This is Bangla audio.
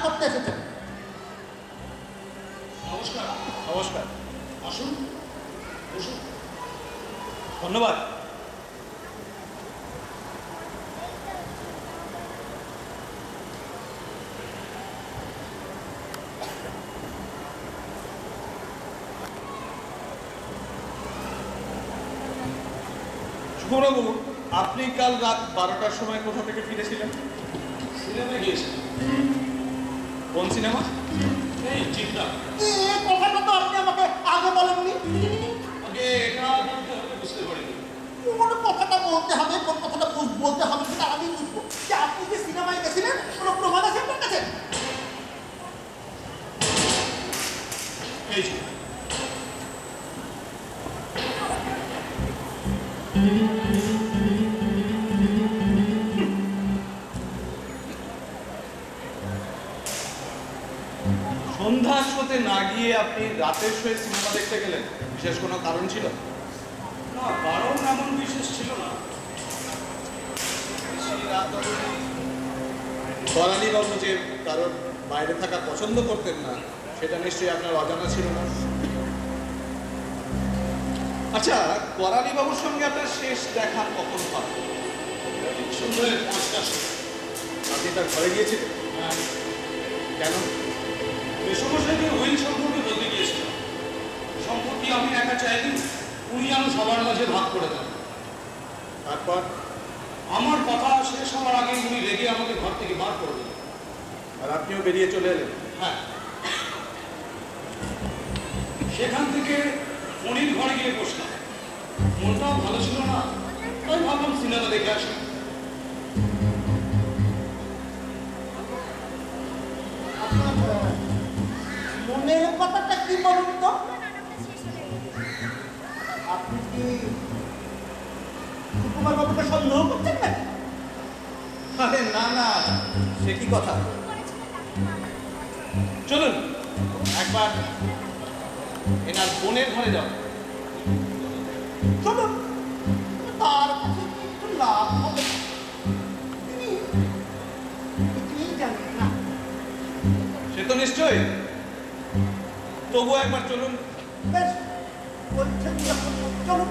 করতে এসেছেন। নমস্কার। নমস্কার। আসুন, বসুন। ধন্যবাদ। সুব্রতবাবু, আপনি কাল রাত 12টার সময় কোথা থেকে ফিরেছিলেন? সিনেমায় গিয়েছিলাম। কোন সিনেমা? এই চিন্তা এই কথাটা তো আপনি আমাকে আগে বলেননি। আগে এটা বলতে হবে, বুঝতে পারিনি। কোন কথাটা বলতে হবে, কোন কথাটা বলতে হবে সেটা আমি বুঝবো। যে আপনি যে সিনেমায় গেছিলেন কোনো প্রমাণ আছে আপনার কাছে? এই যে সন্ধ্যার শোতে না গিয়ে আপনি রাতের শোয়ে সিনেমা দেখতে গেলেন, বিশেষ কোনো কারণ ছিল? না, কারণ এমন বিশেষ ছিল না। করালিবাবু যে কারোর বাইরে থাকা পছন্দ করতেন না, সেটা নিশ্চয়ই আপনার অজানা ছিল না। আচ্ছা, করালিবাবুর সঙ্গে আপনার শেষ দেখা কখন হয়? সন্ধ্যায় 5টার সময়। আপনি তার ঘরে গিয়েছিলেন? হ্যাঁ, কেন? মেসমশাইকে উইল সম্পর্কে বলতে গিয়েছিলাম। সম্পত্তি আমি একা চাইনি, উনি যেন সবার মাঝে ভাগ করে দেন। তারপর? আমার কথা শেষ হওয়ার আগে উনি রেগে আমাকে ঘর থেকে বার করে দিলেন। আর আপনিও বেরিয়ে চলে এলেন? হ্যাঁ। সেখান থেকে ফণির ঘরে গিয়ে বসলাম। মনটাও ভালো ছিল না, তাই ভাবলাম সিনেমা দেখে আসি। আপনার মনের কথাটা কি বলুন তো? আপনি কি সুকুমার বাবুকে সন্দেহ করছেন না? আরে না না, সে কি কথা। চলুন একবার এনার বোনের ঘরে যাও। চলুন, তার কাছে একটু লাভ হবে। তিনি কিছুই জানেন না। সে তো নিশ্চয়ই, তবুও একবার চলুন। বেশ, বলছেন যখন চলুন।